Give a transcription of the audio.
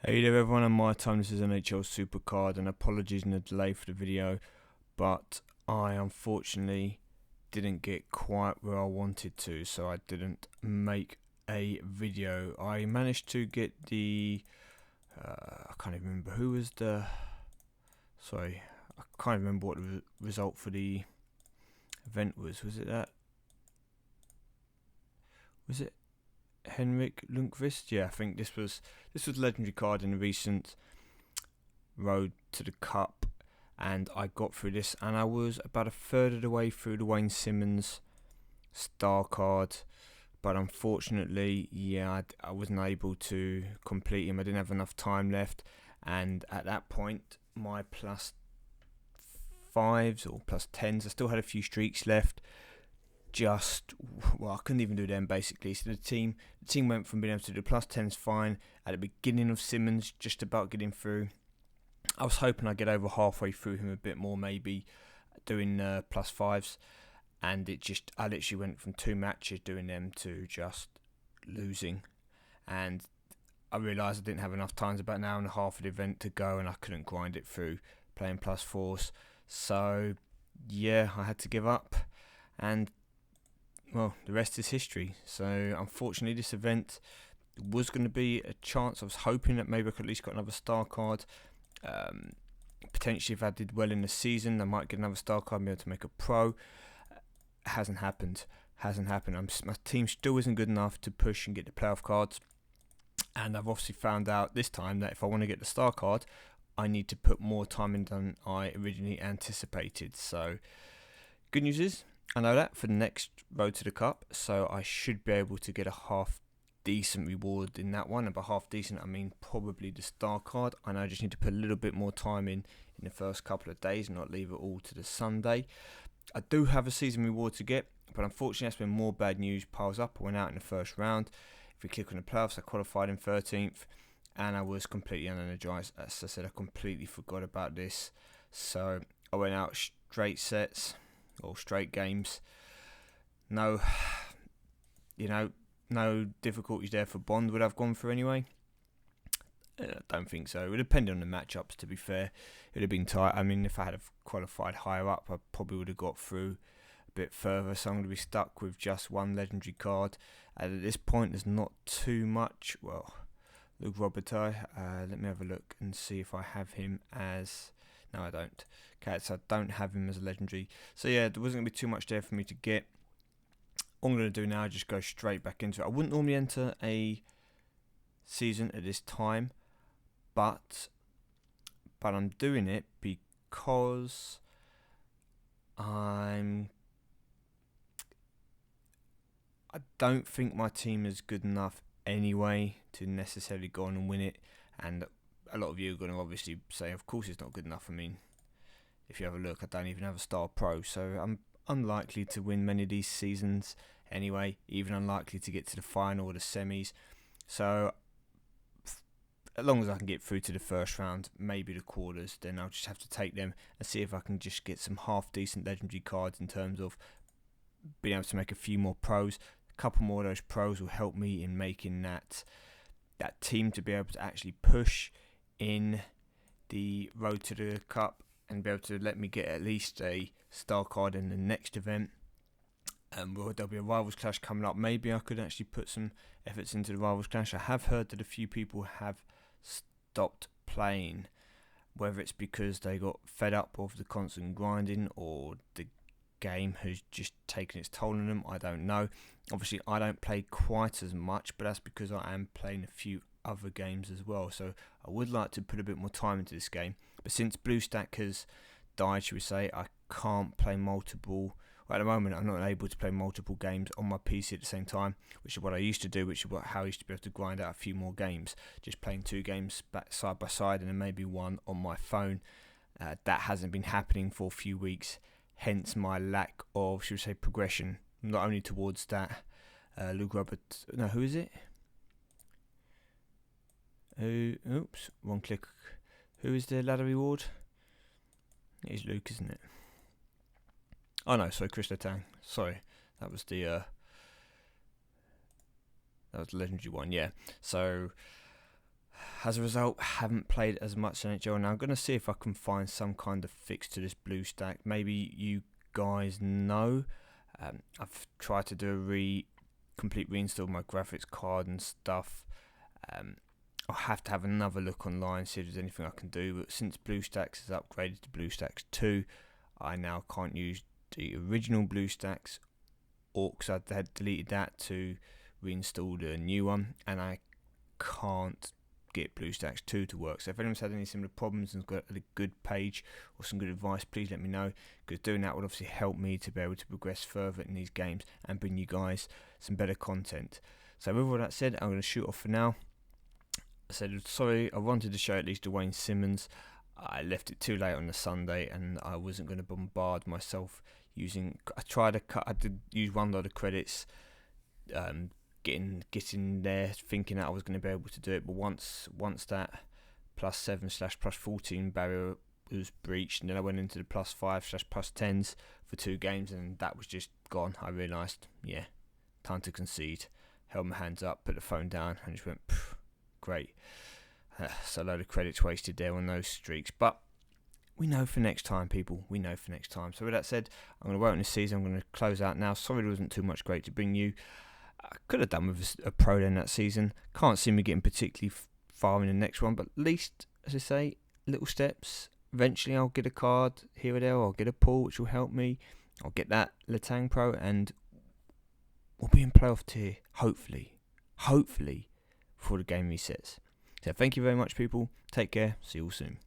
Hey there everyone, I'm MyTyme, this is NHL Supercard, and apologies in the delay for the video, but I unfortunately didn't get quite where I wanted to, so I didn't make a video. I managed to get the, I can't even remember who was the, sorry, I can't remember what the result for the event was it Henrik Lundqvist? Yeah, I think this was legendary card in the recent road to the cup, and I got through this, and I was about a third of the way through the Wayne Simmons star card, but unfortunately, yeah, I wasn't able to complete him. I didn't have enough time left, and at that point, my plus fives or plus tens, I still had a few streaks left. I couldn't even do them basically. So the team went from being able to do plus tens fine at the beginning of Simmons, just about getting through. I was hoping I'd get over halfway through him a bit more, maybe doing plus fives, and I literally went from 2 matches doing them to just losing, and I realised I didn't have enough time. About an hour and a half of the event to go, and I couldn't grind it through playing plus fours. So yeah, I had to give up, and well, the rest is history. So unfortunately, this event was going to be a chance. I was hoping that maybe I could at least got another star card. Potentially, if I did well in the season, I might get another star card and be able to make a pro. Hasn't happened. My team still isn't good enough to push and get the playoff cards. And I've obviously found out this time that if I want to get the star card, I need to put more time in than I originally anticipated. So, good news is, I know that for the next road to the cup, so I should be able to get a half decent reward in that one. And by half decent, I mean probably the star card. I know I just need to put a little bit more time in the first couple of days and not leave it all to the Sunday. I do have a season reward to get, but unfortunately that's when more bad news piles up. I went out in the first round. If we click on the playoffs, I qualified in 13th, and I was completely unenergized. As I said, I completely forgot about this. So I went out straight sets or straight games. No difficulties there for Bond. Would have gone through anyway? I don't think so. It would depend on the matchups, to be fair. It would have been tight. I mean, if I had qualified higher up, I probably would have got through a bit further. So I'm going to be stuck with just one legendary card. And at this point, there's not too much. Well, Luke Robitaille. Let me have a look and see if I have him as... No, I don't. Okay, so I don't have him as a legendary. So yeah, there wasn't going to be too much there for me to get. All I'm going to do now is just go straight back into it. I wouldn't normally enter a season at this time, but I'm doing it because I don't think my team is good enough anyway to necessarily go on and win it. And a lot of you are going to obviously say, of course it's not good enough. I mean, if you have a look, I don't even have a star pro, so I'm unlikely to win many of these seasons anyway, even unlikely to get to the final or the semis. So as long as I can get through to the first round, maybe the quarters, then I'll just have to take them and see if I can just get some half decent legendary cards in terms of being able to make a few more pros. A couple more of those pros will help me in making that team to be able to actually push in the road to the cup and be able to let me get at least a star card in the next event. And there'll be a rivals clash coming up. Maybe I could actually put some efforts into the rivals clash. I have heard that a few people have stopped playing, whether it's because they got fed up of the constant grinding or the game has just taken its toll on them. I don't know. Obviously, I don't play quite as much, but that's because I am playing a few other games as well. So I would like to put a bit more time into this game. But since BlueStacks has died, should we say, I can't play multiple. Well, at the moment, I'm not able to play multiple games on my PC at the same time, which is what I used to do, which is how I used to be able to grind out a few more games, just playing 2 games back side by side and then maybe one on my phone. That hasn't been happening for a few weeks, hence my lack of, should we say, progression, not only towards that Luke Robert. No, who is it? Oops, one click. Who is the ladder reward? It is Luke, isn't it? Oh no, sorry, Chris Letang. Sorry, that was the legendary one. Yeah. So as a result, haven't played as much NHL. Now I'm going to see if I can find some kind of fix to this BlueStack. Maybe you guys know. I've tried to do a complete reinstall of my graphics card and stuff. I'll have to have another look online, see if there's anything I can do. But since BlueStacks is upgraded to BlueStacks 2, I now can't use the original BlueStacks, or because I had deleted that to reinstall the new one, and I can't get BlueStacks 2 to work. So if anyone's had any similar problems and got a good page or some good advice, please let me know, because doing that would obviously help me to be able to progress further in these games and bring you guys some better content. So with all that said, I'm going to shoot off for now. I said sorry, I wanted to show at least Dwayne Simmons. I left it too late on the Sunday and I wasn't going to bombard myself using. I did use one lot of credits, getting there, thinking that I was going to be able to do it. But once that +7/+14 barrier was breached, and then I went into the +5/+10s for 2 games, and that was just gone. I realised, yeah, time to concede. Held my hands up, put the phone down, and just went, great. So a load of credits wasted there on those streaks. But we know for next time, people. We know for next time. So with that said, I'm going to wait on this season. I'm going to close out now. Sorry there wasn't too much great to bring you. I could have done with a pro then that season. Can't see me getting particularly far in the next one. But at least, as I say, little steps. Eventually I'll get a card here or there. I'll get a pull, which will help me. I'll get that Letang Pro. And we'll be in playoff tier, hopefully, before the game resets. So thank you very much, people. Take care. See you all soon.